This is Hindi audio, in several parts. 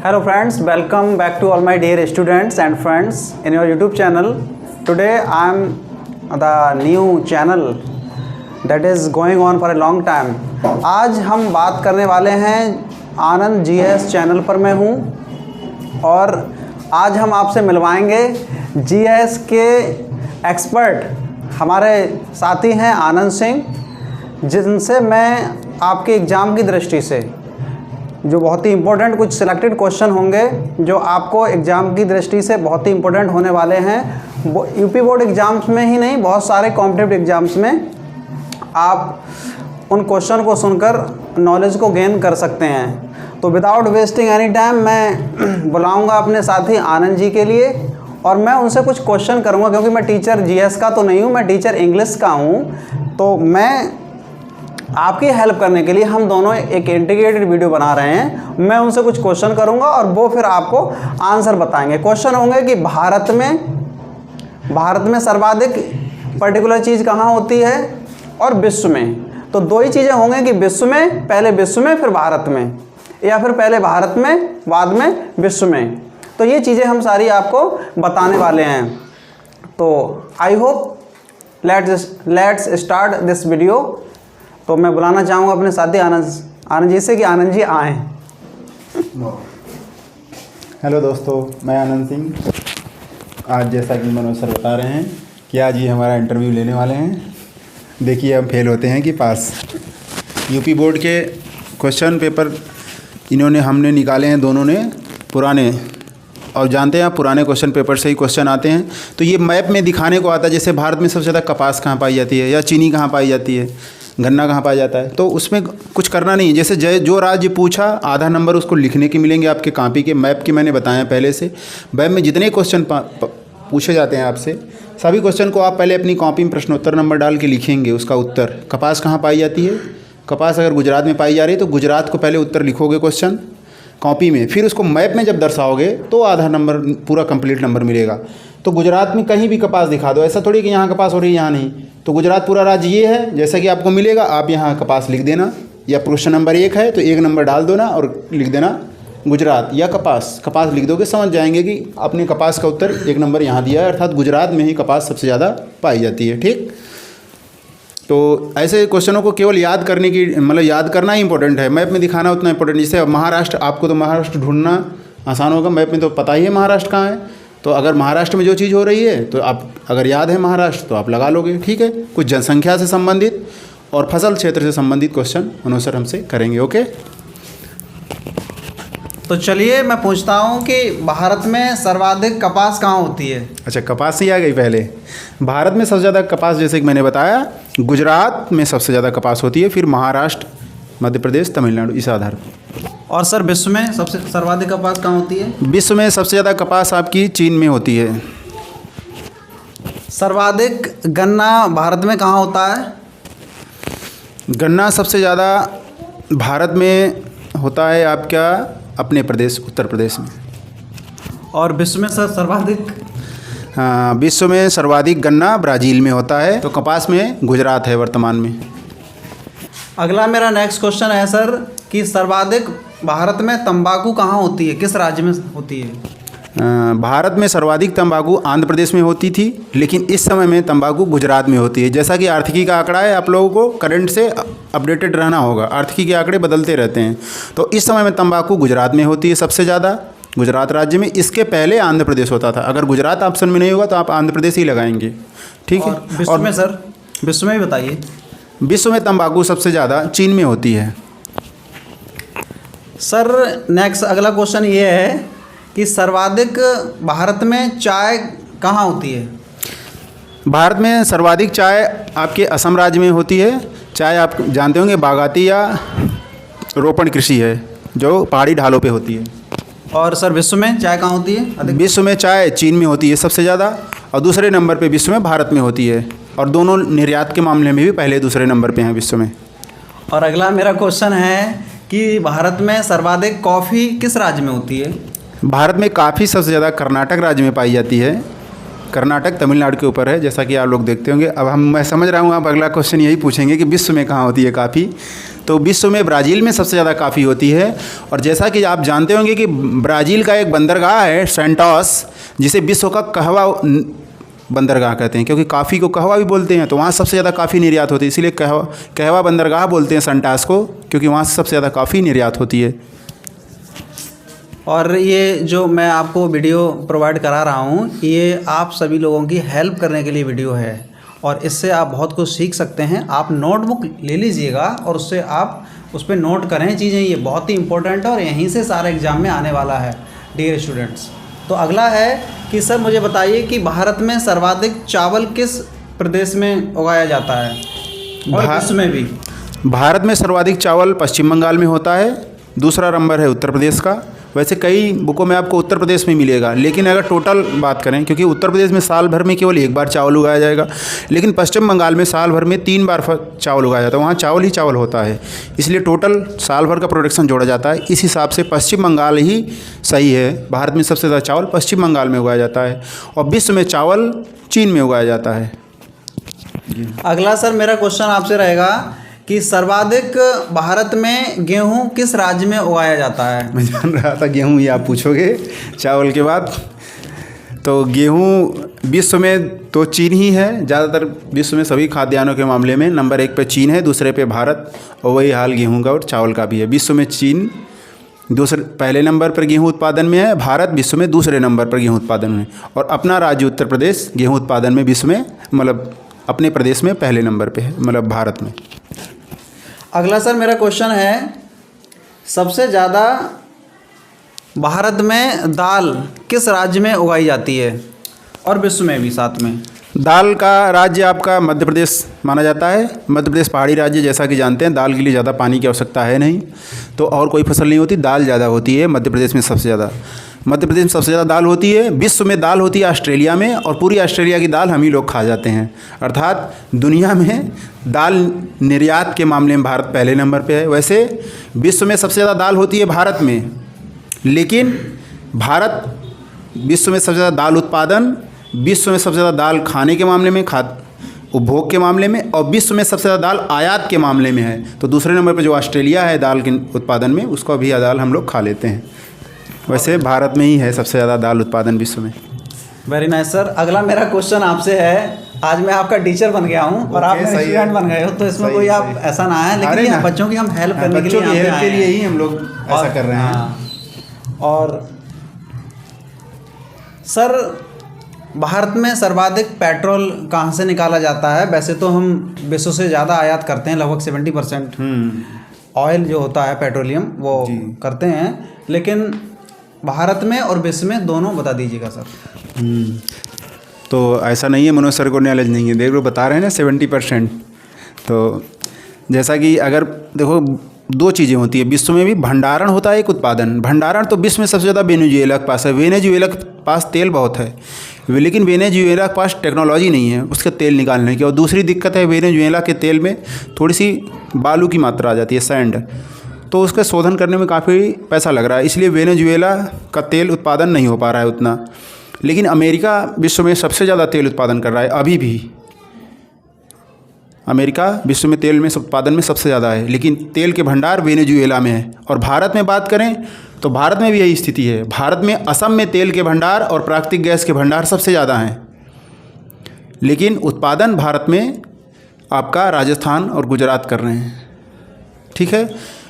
Hello friends, welcome back to all my dear students and friends in your YouTube channel. Today I am the new channel that is going on for a long time. आज हम बात करने वाले हैं आनंद जीएस चैनल पर मैं हूँ और आज हम आपसे मिलवाएंगे जीएस के एक्सपर्ट हमारे साथी हैं आनंद सिंह, जिनसे मैं आपके एग्ज़ाम की दृष्टि से जो बहुत ही इम्पोर्टेंट कुछ सिलेक्टेड क्वेश्चन होंगे जो आपको एग्ज़ाम की दृष्टि से बहुत ही इम्पोर्टेंट होने वाले हैं। यूपी बोर्ड एग्ज़ाम्स में ही नहीं, बहुत सारे कॉम्पिटिटिव एग्ज़ाम्स में आप उन क्वेश्चन को सुनकर नॉलेज को गेन कर सकते हैं। तो विदाउट वेस्टिंग एनी टाइम मैं बुलाऊंगा अपने साथी आनंद जी के लिए और मैं उनसे कुछ क्वेश्चन करूंगा, क्योंकि मैं टीचर जीएस का तो नहीं हूं, मैं टीचर इंग्लिश का हूं। तो मैं आपकी हेल्प करने के लिए हम दोनों एक इंटीग्रेटेड वीडियो बना रहे हैं। मैं उनसे कुछ क्वेश्चन करूंगा और वो फिर आपको आंसर बताएंगे। क्वेश्चन होंगे कि भारत में सर्वाधिक पर्टिकुलर चीज़ कहाँ होती है और विश्व में। तो दो ही चीज़ें होंगी कि विश्व में, पहले विश्व में फिर भारत में, या फिर पहले भारत में बाद में विश्व में। तो ये चीज़ें हम सारी आपको बताने वाले हैं। तो I hope let's start this video. तो मैं बुलाना चाहूँगा अपने साथी आनंद जी से कि आनंद जी आएँ। हेलो दोस्तों, मैं आनंद सिंह। आज जैसा कि मनोज सर बता रहे हैं कि आज ये हमारा इंटरव्यू लेने वाले हैं। देखिए हम फेल होते हैं कि पास। यूपी बोर्ड के क्वेश्चन पेपर हमने निकाले हैं, दोनों ने पुराने, और जानते हैं आप पुराने क्वेश्चन पेपर से ही क्वेश्चन आते हैं। तो ये मैप में दिखाने को आता है, जैसे भारत में सबसे ज़्यादा कपास कहाँ पाई जाती है, या चीनी कहाँ पाई जाती है, गन्ना कहाँ पाया जाता है। तो उसमें कुछ करना नहीं है, जैसे जो राज्य पूछा आधा नंबर उसको लिखने के मिलेंगे आपके कॉपी के। मैप के मैंने बताया पहले से, मैप में जितने क्वेश्चन पूछे जाते हैं आपसे, सभी क्वेश्चन को आप पहले अपनी कॉपी में प्रश्नोत्तर नंबर डाल के लिखेंगे उसका उत्तर। कपास कहाँ पाई जाती है, कपास अगर गुजरात में पाई जा रही है तो गुजरात को पहले उत्तर लिखोगे क्वेश्चन कॉपी में, फिर उसको मैप में जब दर्शाओगे तो आधा नंबर पूरा कंप्लीट नंबर मिलेगा। तो गुजरात में कहीं भी कपास दिखा दो, ऐसा थोड़ी कि यहाँ कपास हो रही है यहाँ नहीं। तो गुजरात पूरा राज्य ये है, जैसा कि आपको मिलेगा आप यहाँ कपास लिख देना, या क्वेश्चन नंबर 1 है तो 1 नंबर डाल दो ना और लिख देना गुजरात या कपास लिख दोगे, समझ जाएंगे कि आपने कपास का उत्तर 1 नंबर यहाँ दिया है, अर्थात गुजरात में ही कपास सबसे ज़्यादा पाई जाती है। ठीक, तो ऐसे क्वेश्चनों को केवल याद करने की, मतलब याद करना ही इंपॉर्टेंट है, मैप में दिखाना उतना इंपॉर्टेंट। जैसे अब महाराष्ट्र, आपको तो महाराष्ट्र ढूंढना आसान होगा, मैप में तो पता ही है महाराष्ट्र कहाँ है। तो अगर महाराष्ट्र में जो चीज़ हो रही है तो आप अगर याद है महाराष्ट्र तो आप लगा लोगे। ठीक है, कुछ जनसंख्या से संबंधित और फसल क्षेत्र से संबंधित क्वेश्चन मनोज सर हमसे करेंगे। ओके, तो चलिए मैं पूछता हूँ कि भारत में सर्वाधिक कपास कहाँ होती है। अच्छा, कपास ही आ गई पहले। भारत में सबसे ज़्यादा कपास, जैसे कि मैंने बताया, गुजरात में सबसे ज़्यादा कपास होती है, फिर महाराष्ट्र, मध्य प्रदेश, तमिलनाडु, इस आधार पर। और सर विश्व में सबसे सर्वाधिक कपास कहाँ होती है? विश्व में सबसे ज़्यादा कपास आपकी चीन में होती है। सर्वाधिक गन्ना भारत में कहाँ होता है? गन्ना सबसे ज़्यादा भारत में होता है आपका अपने प्रदेश उत्तर प्रदेश में। और विश्व में सर सर्वाधिक? हाँ, विश्व में सर्वाधिक गन्ना ब्राज़ील में होता है। तो कपास में गुजरात है वर्तमान में। अगला मेरा नेक्स्ट क्वेश्चन है सर कि सर्वाधिक भारत में तंबाकू कहाँ होती है, किस राज्य में होती है? भारत में सर्वाधिक तंबाकू आंध्र प्रदेश में होती थी, लेकिन इस समय में तंबाकू गुजरात में होती है। जैसा कि आर्थिकी का आंकड़ा है, आप लोगों को करंट से अपडेटेड रहना होगा, आर्थिकी के आंकड़े बदलते रहते हैं। तो इस समय में तंबाकू गुजरात में होती है सबसे ज़्यादा, गुजरात राज्य में। इसके पहले आंध्र प्रदेश होता था। अगर गुजरात ऑप्शन में नहीं होगा तो आप आंध्र प्रदेश ही लगाएंगे। ठीक है, विश्व में सर, विश्व में भी बताइए। विश्व में तंबाकू सबसे ज़्यादा चीन में होती है। सर नेक्स्ट अगला क्वेश्चन ये है कि सर्वाधिक भारत में चाय कहाँ होती है? भारत में सर्वाधिक चाय आपके असम राज्य में होती है। चाय आप जानते होंगे बागाती या रोपण कृषि है, जो पहाड़ी ढालों पे होती है। और सर विश्व में चाय कहाँ होती है? विश्व में चाय चीन में होती है सबसे ज़्यादा, और दूसरे नंबर पे विश्व में भारत में होती है। और दोनों निर्यात के मामले में भी पहले दूसरे नंबर पे हैं विश्व में। और अगला मेरा क्वेश्चन है कि भारत में सर्वाधिक कॉफ़ी किस राज्य में होती है? भारत में काफ़ी सबसे ज़्यादा कर्नाटक राज्य में पाई जाती है। कर्नाटक तमिलनाडु के ऊपर है, जैसा कि आप लोग देखते होंगे। अब मैं समझ रहा हूँ आप अगला क्वेश्चन यही पूछेंगे कि विश्व में कहाँ होती है कॉफ़ी। तो विश्व में ब्राज़ील में सबसे ज़्यादा कॉफ़ी होती है। और जैसा कि आप जानते होंगे कि ब्राज़ील का एक बंदरगाह है सैंटोस, जिसे विश्व का कहवा बंदरगाह कहते हैं, क्योंकि कॉफ़ी को कहवा भी बोलते हैं। तो वहाँ सबसे ज़्यादा कॉफ़ी निर्यात होती है, इसीलिए कहवा बंदरगाह बोलते हैं सैंटोस को, क्योंकि वहाँ से सबसे ज़्यादा कॉफ़ी निर्यात होती है। और ये जो मैं आपको वीडियो प्रोवाइड करा रहा हूँ, ये आप सभी लोगों की हेल्प करने के लिए वीडियो है, और इससे आप बहुत कुछ सीख सकते हैं। आप नोटबुक ले लीजिएगा और उससे आप उस पर नोट करें चीज़ें, ये बहुत ही इंपॉर्टेंट है और यहीं से सारा एग्ज़ाम में आने वाला है डियर स्टूडेंट्स। तो अगला है कि सर मुझे बताइए कि भारत में सर्वाधिक चावल किस प्रदेश में उगाया जाता है, और विश्व में भी। भारत में सर्वाधिक चावल पश्चिम बंगाल में होता है, दूसरा नंबर है उत्तर प्रदेश का। वैसे कई बुकों में आपको उत्तर प्रदेश में मिलेगा, लेकिन अगर टोटल बात करें, क्योंकि उत्तर प्रदेश में साल भर में केवल एक बार चावल उगाया जाएगा, लेकिन पश्चिम बंगाल में साल भर में 3 बार चावल उगाया जाता है। वहाँ चावल ही चावल होता है, इसलिए टोटल साल भर का प्रोडक्शन जोड़ा जाता है। इस हिसाब से पश्चिम बंगाल ही सही है। भारत में सबसे ज़्यादा चावल पश्चिम बंगाल में उगाया जाता है, और विश्व में चावल चीन में उगाया जाता है। अगला सर मेरा क्वेश्चन आपसे रहेगा कि सर्वाधिक भारत में गेहूं किस राज्य में उगाया जाता है। मैं जान रहा था गेहूँ ही आप पूछोगे चावल के बाद। तो गेहूँ विश्व में तो चीन ही है, ज़्यादातर विश्व में सभी खाद्यान्नों के मामले में नंबर 1 पे चीन है, दूसरे पे भारत, और वही हाल गेहूँ का और चावल का भी है। विश्व में चीन पहले नंबर पर गेहूँ उत्पादन में है, भारत विश्व में दूसरे नंबर पर गेहूँ उत्पादन में, और अपना राज्य उत्तर प्रदेश गेहूँ उत्पादन में विश्व में, मतलब अपने प्रदेश में पहले नंबर पे है, मतलब भारत में। अगला सर मेरा क्वेश्चन है, सबसे ज़्यादा भारत में दाल किस राज्य में उगाई जाती है, और विश्व में भी साथ में। दाल का राज्य आपका मध्य प्रदेश माना जाता है। मध्य प्रदेश पहाड़ी राज्य, जैसा कि जानते हैं, दाल के लिए ज़्यादा पानी की आवश्यकता है नहीं, तो और कोई फसल नहीं होती, दाल ज़्यादा होती है मध्य प्रदेश में। सबसे ज़्यादा मध्य प्रदेश में सबसे ज़्यादा दाल होती है। विश्व में दाल होती है ऑस्ट्रेलिया में, और पूरी ऑस्ट्रेलिया की दाल हम ही लोग खा जाते हैं। अर्थात दुनिया में दाल निर्यात के मामले में भारत पहले नंबर पे है। वैसे विश्व में सबसे ज़्यादा दाल होती है भारत में, लेकिन भारत विश्व में सबसे ज़्यादा दाल उत्पादन, विश्व में सबसे ज़्यादा दाल खाने के मामले में, उपभोग के मामले में, और विश्व में सबसे ज़्यादा दाल आयात के मामले में है। तो दूसरे नंबर पर जो ऑस्ट्रेलिया है दाल के उत्पादन में, उसको भी दाल हम लोग खा लेते हैं। वैसे भारत में ही है सबसे ज़्यादा दाल उत्पादन विश्व में। Very nice sir. अगला मेरा क्वेश्चन आपसे है, आज मैं आपका टीचर बन गया हूँ और आप मेरे स्टूडेंट बन गए हो, तो इसमें कोई आप ऐसा ना है, लेकिन ये बच्चों की हम हेल्प करने के लिए ही हम लोग ऐसा कर रहे हैं। और सर भारत में सर्वाधिक पेट्रोल कहाँ से निकाला जाता है। वैसे तो हम विश्व से ज़्यादा आयात करते हैं, लगभग 70% ऑयल जो होता है पेट्रोलियम वो करते हैं, लेकिन भारत में और विश्व में दोनों बता दीजिएगा सर। तो ऐसा नहीं है मनोज सर को नॉलेज नहीं है, देखो बता रहे हैं ना 70%। तो जैसा कि अगर देखो दो चीज़ें होती है विश्व में भी, भंडारण होता है एक उत्पादन। भंडारण तो विश्व में सबसे ज़्यादा वेनेजुएला के पास है। वेनेजुएला के पास तेल बहुत है, लेकिन वेनेजुएला के पास टेक्नोलॉजी नहीं है उसके तेल निकालने की। और दूसरी दिक्कत है, वेनेजुएला के तेल में थोड़ी सी बालू की मात्रा आ जाती है, सैंड, तो उसका शोधन करने में काफ़ी पैसा लग रहा है, इसलिए वेनेजुएला का तेल उत्पादन नहीं हो पा रहा है उतना। लेकिन अमेरिका विश्व में सबसे ज़्यादा तेल उत्पादन कर रहा है अभी भी। अमेरिका विश्व में तेल में उत्पादन में सबसे ज़्यादा है, लेकिन तेल के भंडार वेनेजुएला में है। और भारत में बात करें तो भारत में भी यही स्थिति है। भारत में असम में तेल के भंडार और प्राकृतिक गैस के भंडार सबसे ज़्यादा हैं, लेकिन उत्पादन भारत में आपका राजस्थान और गुजरात कर रहे हैं, ठीक है।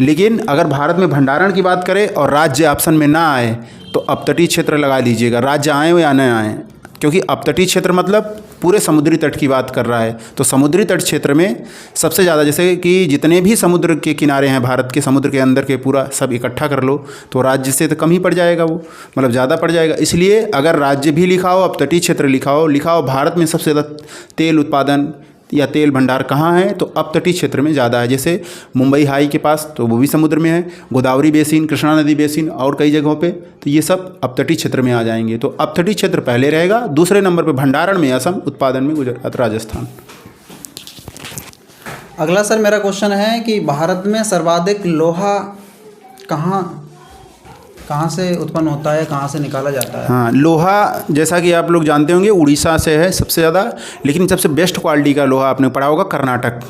लेकिन अगर भारत में भंडारण की बात करें और राज्य ऑप्शन में ना आए तो अपतटीय क्षेत्र लगा लीजिएगा, राज्य आए या न आए, क्योंकि अपतटीय क्षेत्र मतलब पूरे समुद्री तट की बात कर रहा है। तो समुद्री तट क्षेत्र में सबसे ज़्यादा, जैसे कि जितने भी समुद्र के किनारे हैं भारत के, समुद्र के अंदर के पूरा सब इकट्ठा कर लो तो राज्य से तो कम ही पड़ जाएगा, वो मतलब ज़्यादा पड़ जाएगा। इसलिए अगर राज्य भी लिखा हो, अपतटीय क्षेत्र लिखा हो भारत में सबसे ज़्यादा तेल उत्पादन या तेल भंडार कहाँ है तो अपतटीय क्षेत्र में ज़्यादा है। जैसे मुंबई हाई के पास तो वो भी समुद्र में है, गोदावरी बेसिन, कृष्णा नदी बेसिन और कई जगहों पे, तो ये सब अपतटीय क्षेत्र में आ जाएंगे। तो अपतटीय क्षेत्र पहले रहेगा, दूसरे नंबर पे भंडारण में असम, उत्पादन में गुजरात, राजस्थान। अगला सर मेरा क्वेश्चन है कि भारत में सर्वाधिक लोहा कहाँ कहाँ से उत्पन्न होता है, कहाँ से निकाला जाता है? हाँ, लोहा जैसा कि आप लोग जानते होंगे उड़ीसा से है सबसे ज़्यादा, लेकिन सबसे बेस्ट क्वालिटी का लोहा आपने पढ़ा होगा कर्नाटक।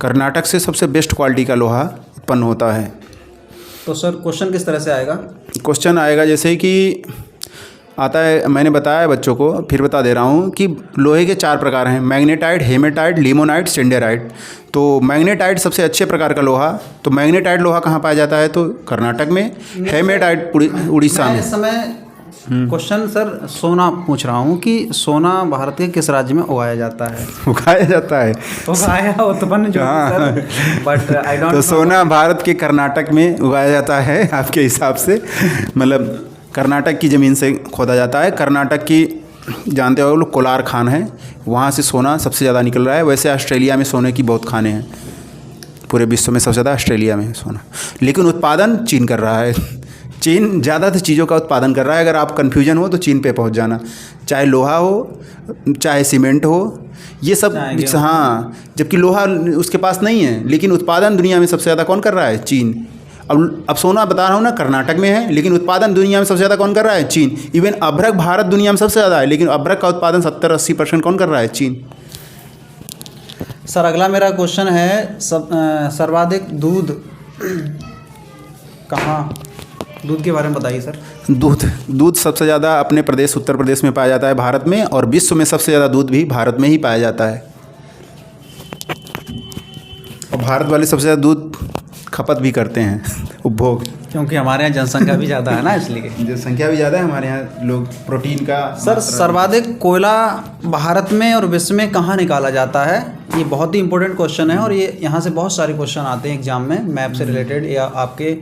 कर्नाटक से सबसे बेस्ट क्वालिटी का लोहा उत्पन्न होता है। तो सर क्वेश्चन किस तरह से आएगा? क्वेश्चन आएगा जैसे कि आता है, मैंने बताया है बच्चों को, फिर बता दे रहा हूँ कि लोहे के 4 प्रकार हैं, मैग्नेटाइट, हेमेटाइट, लिमोनाइट, सिंडेराइट। तो मैग्नेटाइट सबसे अच्छे प्रकार का लोहा, तो मैग्नेटाइट लोहा कहाँ पाया जाता है? तो कर्नाटक में, हेमेटाइट उड़ीसा में। इस समय क्वेश्चन सर सोना पूछ रहा हूँ कि सोना भारत के किस राज्य में उगाया जाता है? उगाया जाता है, उगाया उत्पन्न जो सर, बट आई डोंट। तो सोना भारत के कर्नाटक में उगाया जाता है आपके हिसाब से, मतलब कर्नाटक की ज़मीन से खोदा जाता है। कर्नाटक की जानते हो लोग कोलार खान है, वहाँ से सोना सबसे ज़्यादा निकल रहा है। वैसे ऑस्ट्रेलिया में सोने की बहुत खानें हैं, पूरे विश्व में सबसे ज़्यादा ऑस्ट्रेलिया में सोना, लेकिन उत्पादन चीन कर रहा है। चीन ज़्यादातर चीज़ों का उत्पादन कर रहा है। अगर आप कन्फ्यूजन हो तो चीन पे पहुंच जाना, चाहे लोहा हो चाहे सीमेंट हो, ये सब। हाँ, जबकि लोहा उसके पास नहीं है, लेकिन उत्पादन दुनिया में सबसे ज़्यादा कौन कर रहा है? चीन। अब सोना बता रहा हूँ ना, कर्नाटक में है, लेकिन उत्पादन दुनिया में सबसे ज़्यादा कौन कर रहा है? चीन। इवन अभ्रक भारत दुनिया में सबसे ज़्यादा है, लेकिन अभ्रक का उत्पादन 70-80% कौन कर रहा है? चीन। सर अगला मेरा क्वेश्चन है, सर्वाधिक दूध कहाँ, दूध के बारे में बताइए सर। दूध सबसे ज़्यादा अपने प्रदेश उत्तर प्रदेश में पाया जाता है भारत में, और विश्व में सबसे ज़्यादा दूध भी भारत में ही पाया जाता है। और भारत वाले सबसे ज़्यादा दूध खपत भी करते हैं, उपभोग, क्योंकि हमारे यहाँ जनसंख्या भी ज़्यादा है ना, इसलिए जनसंख्या भी ज़्यादा है हमारे यहाँ। लोग प्रोटीन का। सर सर्वाधिक कोयला भारत में और विश्व में कहाँ निकाला जाता है? ये बहुत ही इंपॉर्टेंट क्वेश्चन है, और ये यहाँ से बहुत सारे क्वेश्चन आते हैं एग्जाम में, मैप से रिलेटेड, या आपके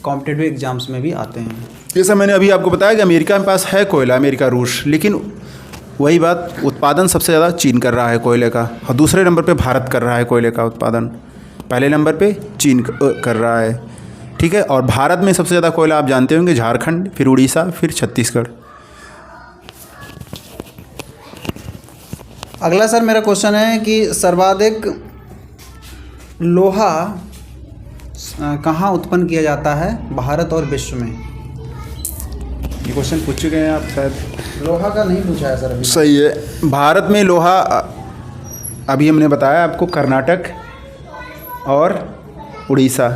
कॉम्पिटिटिव एग्जाम्स में भी आते हैं। जैसा मैंने अभी आपको बताया कि अमेरिका के पास है कोयला, अमेरिका, रूस, लेकिन वही बात, उत्पादन सबसे ज़्यादा चीन कर रहा है कोयले का, और दूसरे नंबर पे भारत कर रहा है कोयले का उत्पादन, पहले नंबर पे चीन कर रहा है। ठीक है, और भारत में सबसे ज़्यादा कोयला आप जानते होंगे झारखंड, फिर उड़ीसा, फिर छत्तीसगढ़। अगला सर मेरा क्वेश्चन है कि सर्वाधिक लोहा कहाँ उत्पन्न किया जाता है, भारत और विश्व में? ये क्वेश्चन पूछ चुके हैं आप शायद। लोहा का नहीं पूछा है सर अभी। सही है, भारत में लोहा अभी हमने बताया आपको, कर्नाटक और उड़ीसा,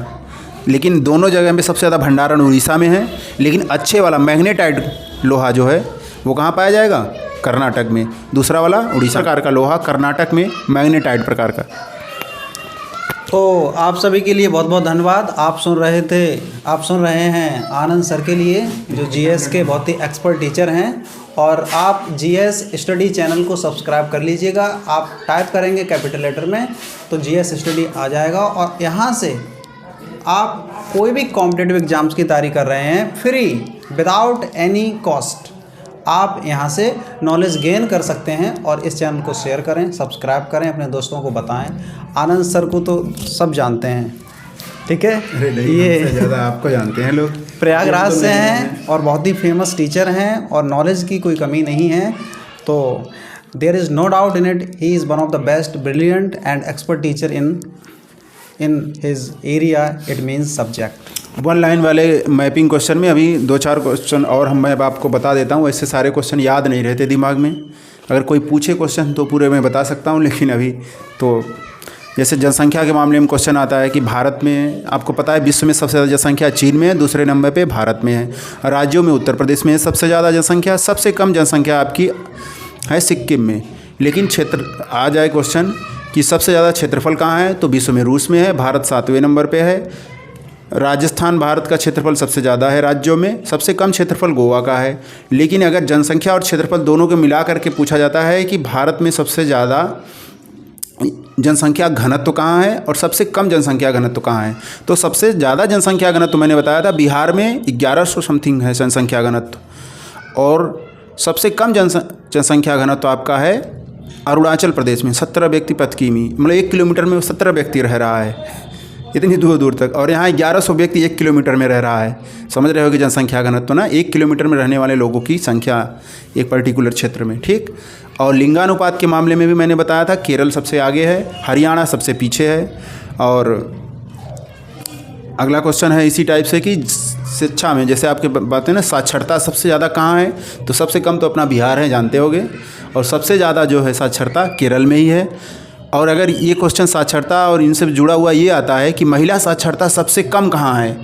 लेकिन दोनों जगह में सबसे ज़्यादा भंडारण उड़ीसा में है, लेकिन अच्छे वाला मैग्नेटाइट लोहा जो है वो कहाँ पाया जाएगा? कर्नाटक में। दूसरा वाला उड़ीसा प्रकार का लोहा कर्नाटक में, मैग्नेटाइट प्रकार का। तो आप सभी के लिए बहुत बहुत धन्यवाद। आप सुन रहे हैं आनंद सर के लिए, जो जीएस के बहुत ही एक्सपर्ट टीचर हैं, और आप जीएस स्टडी चैनल को सब्सक्राइब कर लीजिएगा। आप टाइप करेंगे कैपिटल लेटर में तो जीएस स्टडी आ जाएगा, और यहाँ से आप कोई भी कॉम्पिटिटिव एग्जाम्स की तैयारी कर रहे हैं, फ्री, विदाउट एनी कॉस्ट, आप यहाँ से नॉलेज गेन कर सकते हैं। और इस चैनल को शेयर करें, सब्सक्राइब करें, अपने दोस्तों को बताएं। आनंद सर को तो सब जानते हैं, ठीक है, ये ज़्यादा आपको जानते हैं लोग, प्रयागराज से हैं और बहुत ही फेमस टीचर हैं, और नॉलेज की कोई कमी नहीं है। तो there is no doubt in it, he is one of the best, brilliant and expert teacher in his area, it means subject. 1 line वाले मैपिंग क्वेश्चन में अभी 2-4 क्वेश्चन और मैं आपको बता देता हूँ। ऐसे सारे क्वेश्चन याद नहीं रहते दिमाग में, अगर कोई पूछे क्वेश्चन तो पूरे मैं बता सकता हूँ, लेकिन अभी तो जैसे जनसंख्या के मामले में क्वेश्चन आता है कि भारत में, आपको पता है विश्व में सबसे ज़्यादा जनसंख्या चीन में है, दूसरे नंबर पे भारत में है। राज्यों में उत्तर प्रदेश में है सबसे ज़्यादा जनसंख्या, सबसे कम जनसंख्या आपकी है सिक्किम में। लेकिन क्षेत्र आ जाए क्वेश्चन कि सबसे ज़्यादा क्षेत्रफल कहाँ है, तो विश्व में रूस में है, भारत 7वें नंबर पे है। राजस्थान भारत का क्षेत्रफल सबसे ज़्यादा है राज्यों में, सबसे कम क्षेत्रफल गोवा का है। लेकिन अगर जनसंख्या और क्षेत्रफल दोनों को मिला करके पूछा जाता है कि भारत में सबसे ज़्यादा जनसंख्या घनत्व कहाँ है और सबसे कम जनसंख्या घनत्व कहाँ है, तो सबसे ज़्यादा जनसंख्या घनत्व मैंने बताया था बिहार में 1100 समथिंग है जनसंख्या घनत्व, और सबसे कम जनसंख्या घनत्व आपका है अरुणाचल प्रदेश में 17 व्यक्ति प्रति किमी, मतलब 1 किलोमीटर में 17 व्यक्ति रह रहा है, इतनी दूर दूर तक, और यहाँ 1100 व्यक्ति 1 किलोमीटर में रह रहा है। समझ रहे हो कि जनसंख्या घनत्व ना 1 किलोमीटर में रहने वाले लोगों की संख्या एक पर्टिकुलर क्षेत्र में, ठीक। और लिंगानुपात के मामले में भी मैंने बताया था, केरल सबसे आगे है, हरियाणा सबसे पीछे है। और अगला क्वेश्चन है इसी टाइप से कि शिक्षा में जैसे आपके बात है ना, साक्षरता सबसे ज़्यादा कहाँ है, तो सबसे कम तो अपना बिहार है, जानते होगे, और सबसे ज़्यादा जो है साक्षरता केरल में ही है। और अगर ये क्वेश्चन साक्षरता और इनसे जुड़ा हुआ ये आता है कि महिला साक्षरता सबसे कम कहाँ है,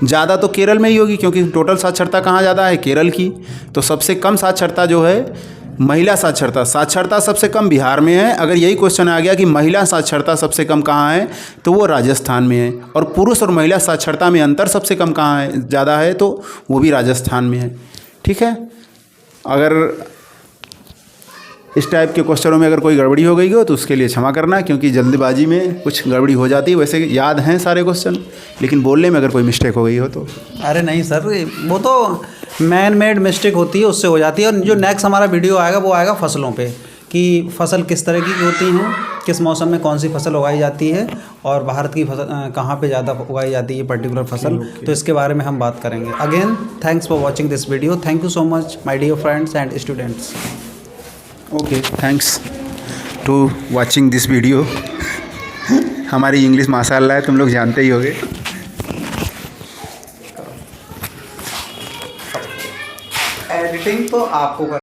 ज़्यादा तो केरल में ही होगी, क्योंकि टोटल साक्षरता कहाँ ज़्यादा है, केरल की। तो सबसे कम साक्षरता जो है महिला साक्षरता सबसे कम बिहार में है। अगर यही क्वेश्चन आ गया कि महिला साक्षरता सबसे कम कहाँ है, तो वो राजस्थान में है। और पुरुष और महिला साक्षरता में अंतर सबसे कम कहाँ है, ज़्यादा है, तो वो भी राजस्थान में है। ठीक है, अगर इस टाइप के क्वेश्चनों में अगर कोई गड़बड़ी हो गई हो तो उसके लिए क्षमा करना, क्योंकि जल्दबाजी में कुछ गड़बड़ी हो जाती है। वैसे याद हैं सारे क्वेश्चन, लेकिन बोलने में अगर कोई मिस्टेक हो गई हो तो। अरे नहीं सर, वो तो मैन मेड मिस्टेक होती है, उससे हो जाती है। और जो नेक्स्ट हमारा वीडियो आएगा वो आएगा फसलों पे, कि फसल किस तरह की होती हैं, किस मौसम में कौन सी फसल उगाई जाती है, और भारत की फसल कहाँ पे ज़्यादा उगाई जाती है पर्टिकुलर फसल। तो इसके बारे में हम बात करेंगे। Again thanks for watching this video. Thank you so much my dear friends and students. Okay, thanks to watching this video. हमारी इंग्लिश माशाल्लाह है, तुम लोग जानते ही होगे। एडिटिंग तो आपको